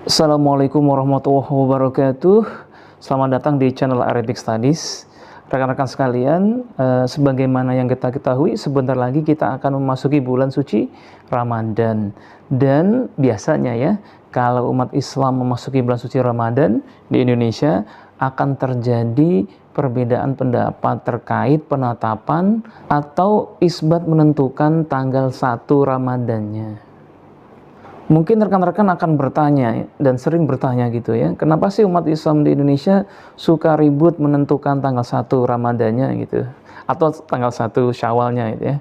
Assalamualaikum warahmatullahi wabarakatuh. Selamat datang di channel Arabic Studies. Rekan-rekan sekalian, sebagaimana yang kita ketahui, sebentar lagi kita akan memasuki bulan suci Ramadan. Dan biasanya ya, kalau umat Islam memasuki bulan suci Ramadan di Indonesia, akan terjadi perbedaan pendapat terkait penetapan atau isbat menentukan tanggal 1 Ramadannya. Mungkin rekan-rekan akan bertanya dan sering bertanya gitu ya, kenapa sih umat Islam di Indonesia suka ribut menentukan tanggal 1 Ramadannya gitu, atau tanggal 1 Syawalnya gitu ya.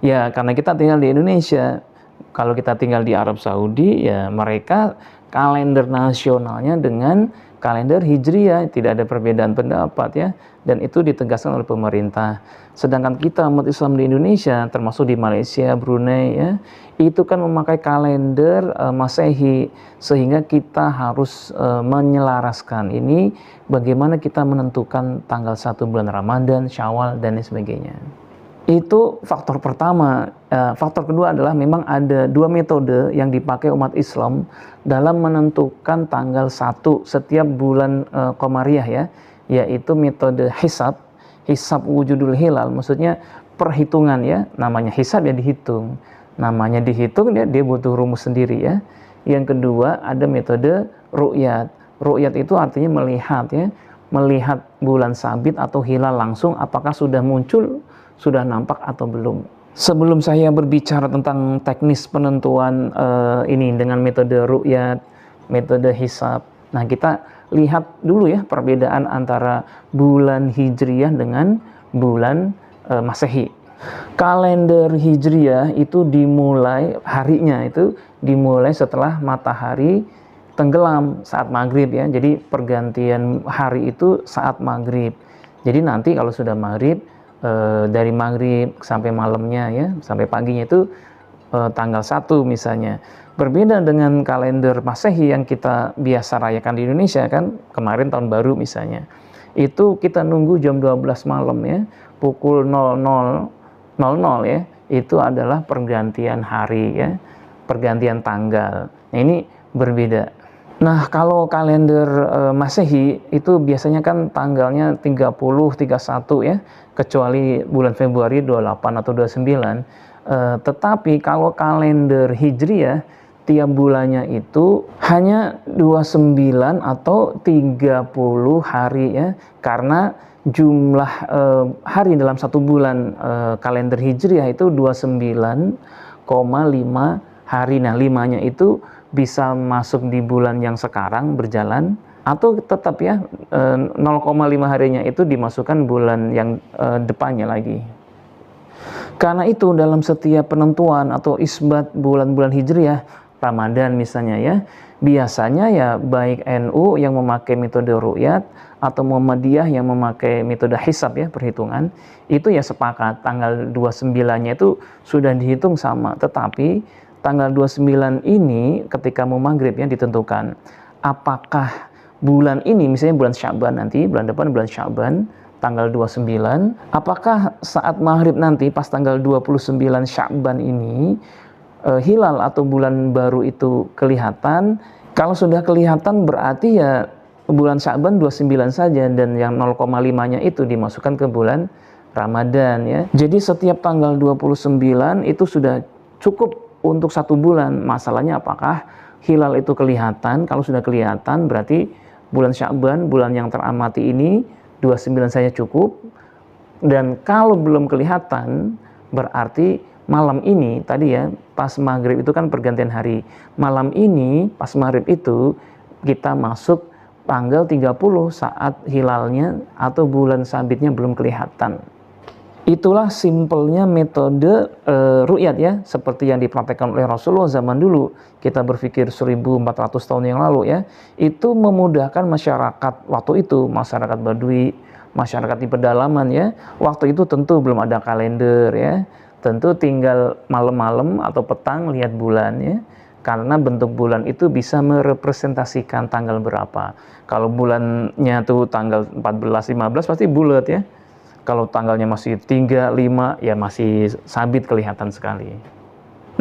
Ya karena kita tinggal di Indonesia. Kalau kita tinggal di Arab Saudi ya mereka kalender nasionalnya dengan kalender Hijriyah, tidak ada perbedaan pendapat ya, dan itu ditegaskan oleh pemerintah. Sedangkan kita umat Islam di Indonesia, termasuk di Malaysia, Brunei ya, itu kan memakai kalender Masehi, sehingga kita harus menyelaraskan ini bagaimana kita menentukan tanggal 1 bulan Ramadan, Syawal dan lain sebagainya. Itu faktor pertama. Faktor kedua adalah memang ada dua metode yang dipakai umat Islam dalam menentukan tanggal 1 setiap bulan Qamariyah ya, yaitu metode hisab wujudul hilal, maksudnya perhitungan ya, namanya hisab ya dihitung, namanya dihitung dia butuh rumus sendiri ya. Yang kedua ada metode ru'yat. Ru'yat itu artinya melihat ya, melihat bulan sabit atau hilal langsung, apakah sudah muncul, sudah nampak atau belum. Sebelum saya berbicara tentang teknis penentuan ini dengan metode ru'yat, metode hisab, nah kita lihat dulu ya perbedaan antara bulan Hijriyah dengan bulan Masehi. Kalender Hijriyah itu dimulai, harinya itu dimulai setelah matahari tenggelam saat maghrib ya. Jadi pergantian hari itu saat maghrib. Jadi nanti kalau sudah maghrib, dari maghrib sampai malamnya ya, sampai paginya itu tanggal 1 misalnya. Berbeda dengan kalender Masehi yang kita biasa rayakan di Indonesia kan, kemarin tahun baru misalnya. Itu kita nunggu jam 12 malam ya, pukul 00.00 ya, itu adalah pergantian hari ya, pergantian tanggal. Nah, ini berbeda. Nah, kalau kalender Masehi itu biasanya kan tanggalnya 30, 31 ya, kecuali bulan Februari 28 atau 29. Tetapi kalau kalender Hijriyah tiap bulannya itu hanya 29 atau 30 hari ya, karena jumlah hari dalam satu bulan kalender Hijriyah itu 29,5 hari. Nah, 5-nya itu bisa masuk di bulan yang sekarang berjalan, atau tetap ya 0,5 harinya itu dimasukkan bulan yang depannya lagi. Karena itu dalam setiap penentuan atau isbat bulan-bulan Hijriyah, Ramadan misalnya ya, biasanya ya baik NU yang memakai metode ru'yat atau Muhammadiyah yang memakai metode hisab ya, perhitungan, itu ya sepakat tanggal 29-nya itu sudah dihitung sama. Tetapi tanggal 29 ini ketika mau maghrib ya ditentukan apakah bulan ini, misalnya bulan Sya'ban nanti, bulan depan bulan Sya'ban, tanggal 29, apakah saat maghrib nanti pas tanggal 29 Sya'ban ini hilal atau bulan baru itu kelihatan. Kalau sudah kelihatan berarti ya bulan Sya'ban 29 saja, dan yang 0,5-nya itu dimasukkan ke bulan Ramadan ya. Jadi setiap tanggal 29 itu sudah cukup untuk satu bulan. Masalahnya apakah hilal itu kelihatan? Kalau sudah kelihatan berarti bulan Sya'ban, bulan yang teramati ini 29 saja cukup. Dan kalau belum kelihatan berarti malam ini tadi ya, pas maghrib itu kan pergantian hari. Malam ini pas maghrib itu kita masuk tanggal 30 saat hilalnya atau bulan sabitnya belum kelihatan. Itulah simpelnya metode ru'yat ya, seperti yang dipraktekkan oleh Rasulullah zaman dulu. Kita berpikir 1400 tahun yang lalu ya. Itu memudahkan masyarakat waktu itu, masyarakat Badui, masyarakat di pedalaman ya. Waktu itu tentu belum ada kalender ya. Tentu tinggal malam-malam atau petang lihat bulan ya. Karena bentuk bulan itu bisa merepresentasikan tanggal berapa. Kalau bulannya tuh tanggal 14, 15 pasti bulat ya. Kalau tanggalnya masih 3, 5 ya masih sabit kelihatan sekali.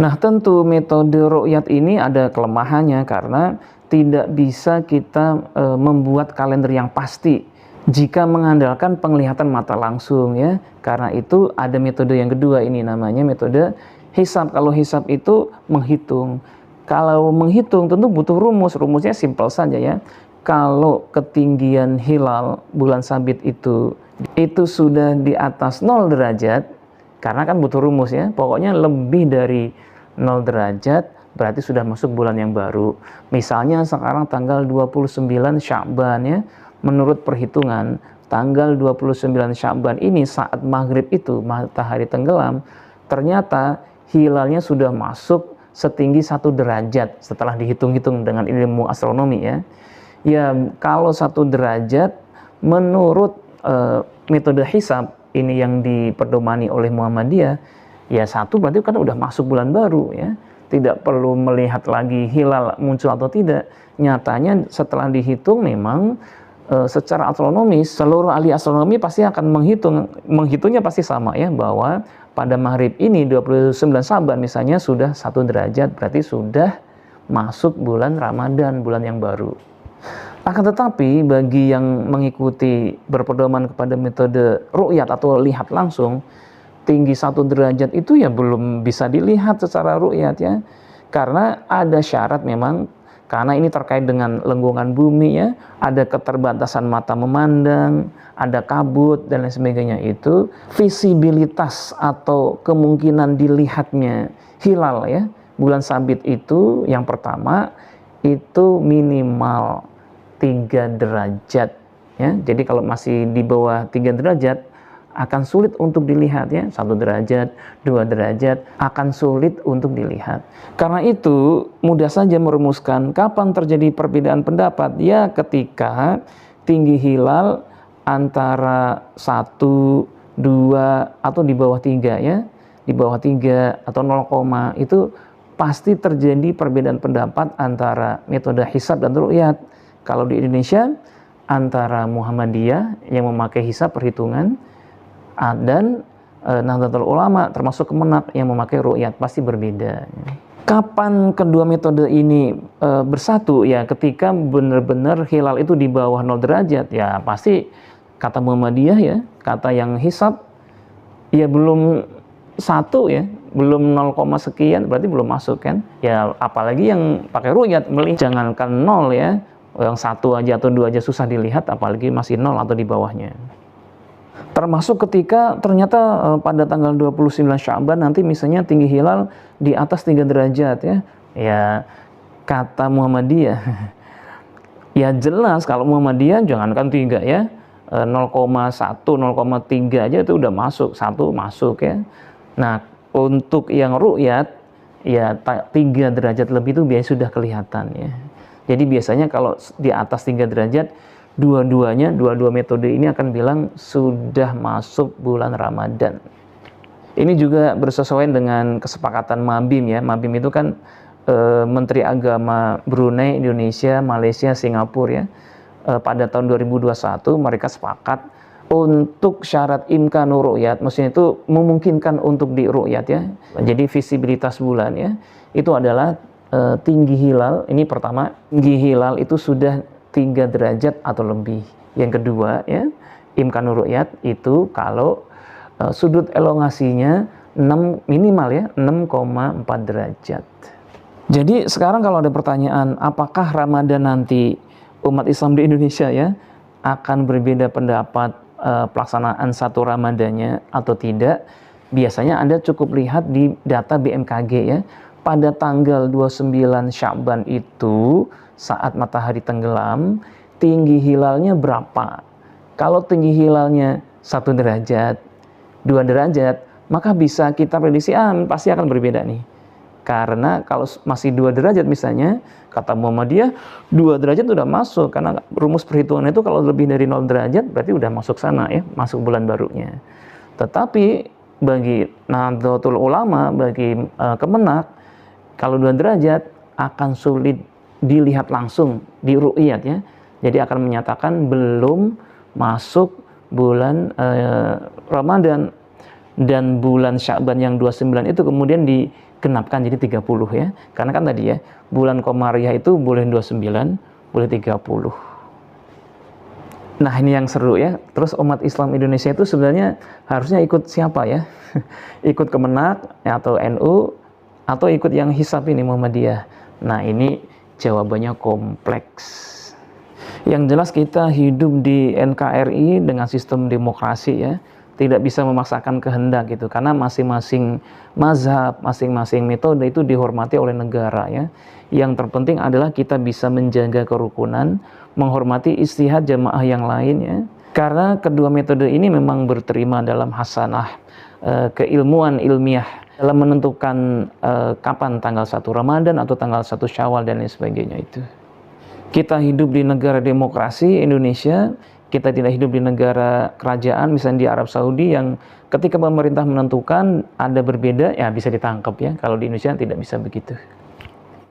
Nah, tentu metode ru'yat ini ada kelemahannya karena tidak bisa kita membuat kalender yang pasti jika mengandalkan penglihatan mata langsung ya. Karena itu ada metode yang kedua, ini namanya metode hisab. Kalau hisab itu menghitung. Kalau menghitung tentu butuh rumus. Rumusnya simpel saja ya. Kalau ketinggian hilal bulan sabit itu sudah di atas 0 derajat, karena kan butuh rumus ya, pokoknya lebih dari 0 derajat berarti sudah masuk bulan yang baru. Misalnya sekarang tanggal 29 Sya'ban ya, menurut perhitungan tanggal 29 Sya'ban ini saat maghrib itu matahari tenggelam, ternyata hilalnya sudah masuk setinggi 1 derajat setelah dihitung-hitung dengan ilmu astronomi ya. Ya, kalau 1 derajat menurut metode hisab ini yang diperdomani oleh Muhammadiyah, ya 1 berarti kan udah masuk bulan baru ya. Tidak perlu melihat lagi hilal muncul atau tidak. Nyatanya setelah dihitung memang secara astronomis seluruh ahli astronomi pasti akan menghitungnya pasti sama ya, bahwa pada maghrib ini 29 Saban misalnya sudah 1 derajat, berarti sudah masuk bulan Ramadan, bulan yang baru. Akan tetapi bagi yang mengikuti berpedoman kepada metode ru'yat atau lihat langsung, tinggi 1 derajat itu ya belum bisa dilihat secara ru'yat ya. Karena ada syarat memang, karena ini terkait dengan lengkungan bumi ya, ada keterbatasan mata memandang, ada kabut dan lain sebagainya. Itu visibilitas atau kemungkinan dilihatnya hilal ya, bulan sabit itu yang pertama itu minimal 3 derajat ya. Jadi kalau masih di bawah 3 derajat akan sulit untuk dilihat ya. 1 derajat, 2 derajat akan sulit untuk dilihat. Karena itu mudah saja merumuskan kapan terjadi perbedaan pendapat ya, ketika tinggi hilal antara 1, 2 atau di bawah 3 ya. Di bawah 3 atau 0, itu pasti terjadi perbedaan pendapat antara metode hisab dan ru'yat. Kalau di Indonesia antara Muhammadiyah yang memakai hisab perhitungan dan Nahdlatul Ulama termasuk Kemenak yang memakai ru'yat, pasti berbeda. Kapan kedua metode ini bersatu ya, ketika benar-benar hilal itu di bawah 0 derajat ya, pasti kata Muhammadiyah ya, kata yang hisab ya belum 1 ya, belum 0, sekian berarti belum masuk kan ya. Apalagi yang pakai ru'yat melihat jangankan 0 ya, yang 1 aja atau 2 aja susah dilihat, apalagi masih 0 atau di bawahnya. Termasuk ketika ternyata pada tanggal 29 Sya'ban nanti misalnya tinggi hilal di atas 3 derajat ya. Ya kata Muhammadiyah ya jelas kalau Muhammadiyah jangankan 3 ya, 0,1, 0,3 aja itu udah masuk, 1 masuk ya. Nah, untuk yang ru'yat ya 3 derajat lebih itu biasanya sudah kelihatan ya. Jadi biasanya kalau di atas 3 derajat, dua metode ini akan bilang sudah masuk bulan Ramadan. Ini juga bersesuaian dengan kesepakatan MABIM ya. MABIM itu kan Menteri Agama Brunei, Indonesia, Malaysia, Singapura ya. Pada tahun 2021 mereka sepakat untuk syarat imkanur ru'yat, maksudnya itu memungkinkan untuk di ru'yat ya. Jadi visibilitas bulan ya, itu adalah tinggi hilal. Ini pertama, tinggi hilal itu sudah 3 derajat atau lebih. Yang kedua ya, imkanur ru'yat itu kalau sudut elongasinya 6 minimal ya, 6,4 derajat. Jadi sekarang kalau ada pertanyaan, apakah Ramadan nanti umat Islam di Indonesia ya akan berbeda pendapat pelaksanaan 1 Ramadannya atau tidak? Biasanya Anda cukup lihat di data BMKG ya. Pada tanggal 29 Sya'ban itu saat matahari tenggelam, tinggi hilalnya berapa? Kalau tinggi hilalnya 1 derajat, 2 derajat, maka bisa kita prediksi pasti akan berbeda nih. Karena kalau masih 2 derajat misalnya, kata Muhammadiyah 2 derajat sudah masuk, karena rumus perhitungan itu kalau lebih dari 0 derajat berarti udah masuk sana ya, masuk bulan barunya. Tetapi bagi Nahdlatul Ulama, bagi Kemenak, kalau 2 derajat akan sulit dilihat langsung di ru'yat ya. Jadi akan menyatakan belum masuk bulan Ramadan, dan bulan Sya'ban yang 29 itu kemudian genapkan jadi 30 ya. Karena kan tadi ya, bulan Komariah itu boleh 29, boleh 30. Nah, ini yang seru ya. Terus umat Islam Indonesia itu sebenarnya harusnya ikut siapa ya? Ikut Kemenak atau NU atau ikut yang hisab ini Muhammadiyah. Nah, ini jawabannya kompleks. Yang jelas kita hidup di NKRI dengan sistem demokrasi ya, tidak bisa memaksakan kehendak gitu, karena masing-masing mazhab, masing-masing metode itu dihormati oleh negara ya. Yang terpenting adalah kita bisa menjaga kerukunan, menghormati istihad jamaah yang lain ya. Karena kedua metode ini memang berterima dalam hasanah keilmuan ilmiah dalam menentukan kapan tanggal 1 Ramadan atau tanggal 1 Syawal dan lain sebagainya itu. Kita hidup di negara demokrasi Indonesia, kita tidak hidup di negara kerajaan, misalnya di Arab Saudi yang ketika pemerintah menentukan ada berbeda, ya bisa ditangkap ya. Kalau di Indonesia tidak bisa begitu.